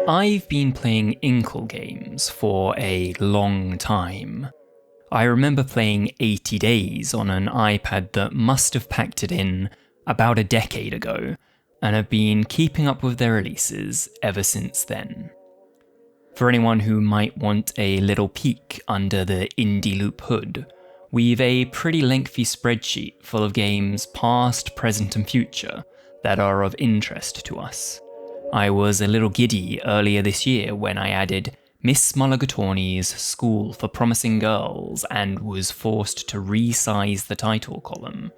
I've been playing Inkle games for a long time. I remember playing 80 Days on an iPad that must have packed it in about a decade ago, and have been keeping up with their releases ever since then. For anyone who might want a little peek under the IndieLoupe hood, we've a pretty lengthy spreadsheet full of games past, present and future that are of interest to us. I was a little giddy earlier this year when I added Miss Mulligatawny's School for Promising Girls and was forced to resize the title column.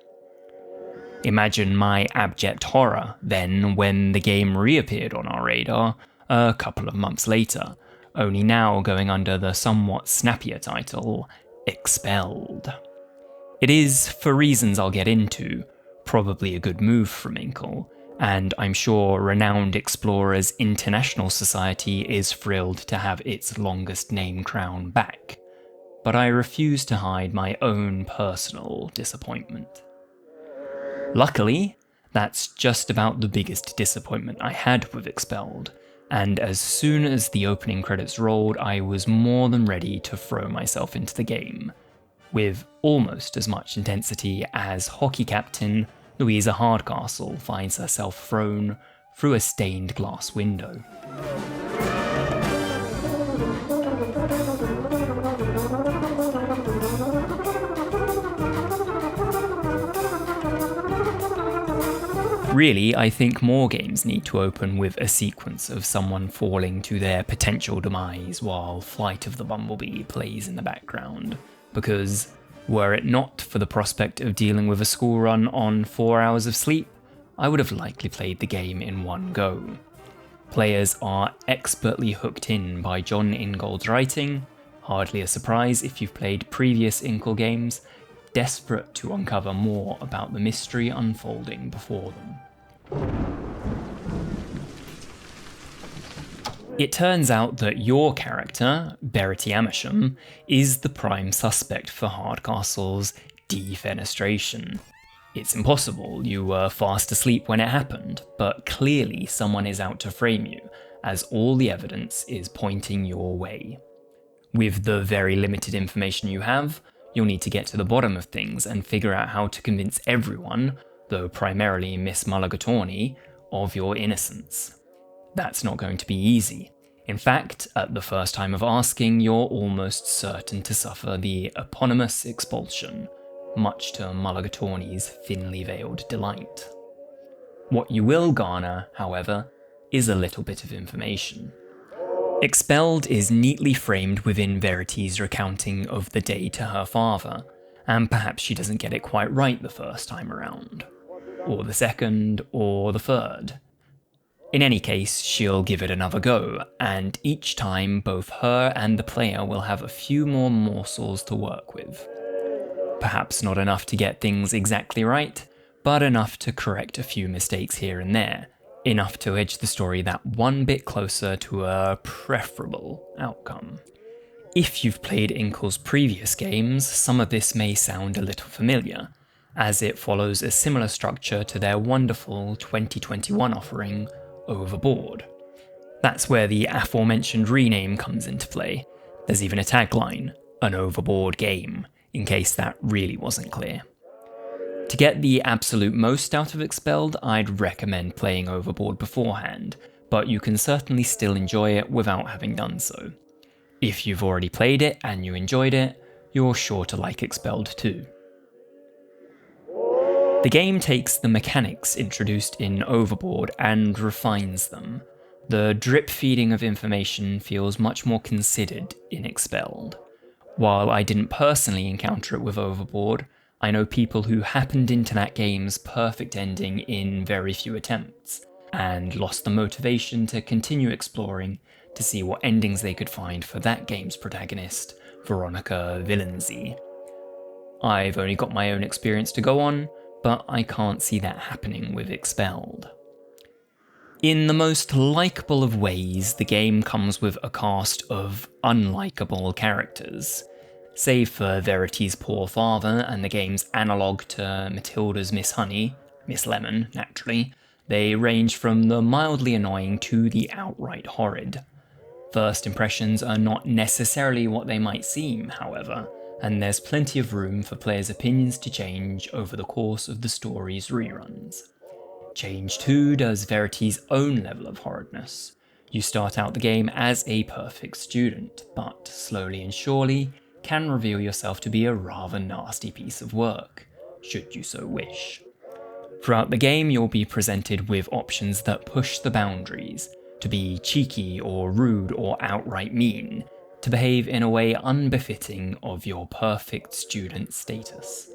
Imagine my abject horror then when the game reappeared on our radar a couple of months later, only now going under the somewhat snappier title, Expelled. It is, for reasons I'll get into, probably a good move from Inkle, and I'm sure Renowned Explorers International Society is thrilled to have its longest name crown back, but I refuse to hide my own personal disappointment. Luckily, that's just about the biggest disappointment I had with Expelled, and as soon as the opening credits rolled, I was more than ready to throw myself into the game, with almost as much intensity as hockey captain Louisa Hardcastle finds herself thrown through a stained glass window. Really, I think more games need to open with a sequence of someone falling to their potential demise while Flight of the Bumblebee plays in the background, because were it not for the prospect of dealing with a school run on 4 hours of sleep, I would have likely played the game in one go. Players are expertly hooked in by John Ingold's writing, hardly a surprise if you've played previous Inkle games, desperate to uncover more about the mystery unfolding before them. It turns out that your character, Verity Amersham, is the prime suspect for Hardcastle's defenestration. It's impossible, you were fast asleep when it happened, but clearly someone is out to frame you, as all the evidence is pointing your way. With the very limited information you have, you'll need to get to the bottom of things and figure out how to convince everyone, though primarily Miss Mulligatawny, of your innocence. That's not going to be easy. In fact, at the first time of asking, you're almost certain to suffer the eponymous expulsion, much to Mulligatawny's thinly veiled delight. What you will garner, however, is a little bit of information. Expelled is neatly framed within Verity's recounting of the day to her father, and perhaps she doesn't get it quite right the first time around, or the second, or the third. In any case, she'll give it another go, and each time both her and the player will have a few more morsels to work with. Perhaps not enough to get things exactly right, but enough to correct a few mistakes here and there, enough to edge the story that one bit closer to a preferable outcome. If you've played Inkle's previous games, some of this may sound a little familiar, as it follows a similar structure to their wonderful 2021 offering, Overboard. That's where the aforementioned rename comes into play. There's even a tagline, an Overboard game, in case that really wasn't clear. To get the absolute most out of Expelled, I'd recommend playing Overboard beforehand, but you can certainly still enjoy it without having done so. If you've already played it and you enjoyed it, you're sure to like Expelled too. The game takes the mechanics introduced in Overboard and refines them. The drip feeding of information feels much more considered in Expelled. While I didn't personally encounter it with Overboard, I know people who happened into that game's perfect ending in very few attempts, and lost the motivation to continue exploring to see what endings they could find for that game's protagonist, Veronica Villenzy. I've only got my own experience to go on, but I can't see that happening with Expelled. In the most likeable of ways, the game comes with a cast of unlikable characters. Save for Verity's poor father and the game's analogue to Matilda's Miss Honey, Miss Lemon, naturally, They range from the mildly annoying to the outright horrid. First impressions are not necessarily what they might seem, however, and there's plenty of room for players' opinions to change over the course of the story's reruns. Change too does Verity's own level of horridness. You start out the game as a perfect student, but slowly and surely can reveal yourself to be a rather nasty piece of work, should you so wish. Throughout the game, you'll be presented with options that push the boundaries, to be cheeky or rude or outright mean, to behave in a way unbefitting of your perfect student status.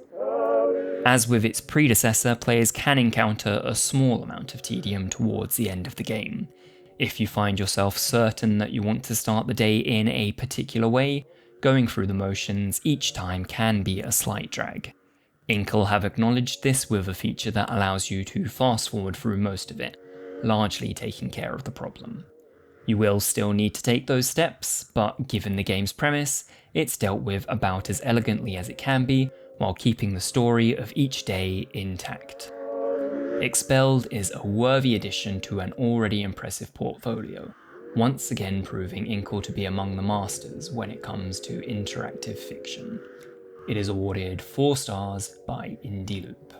As with its predecessor, players can encounter a small amount of tedium towards the end of the game. If you find yourself certain that you want to start the day in a particular way, going through the motions each time can be a slight drag. Inkle have acknowledged this with a feature that allows you to fast forward through most of it, largely taking care of the problem. You will still need to take those steps, but given the game's premise, it's dealt with about as elegantly as it can be, while keeping the story of each day intact. Expelled is a worthy addition to an already impressive portfolio, once again proving Inkle to be among the masters when it comes to interactive fiction. It is awarded 4 stars by IndieLoupe.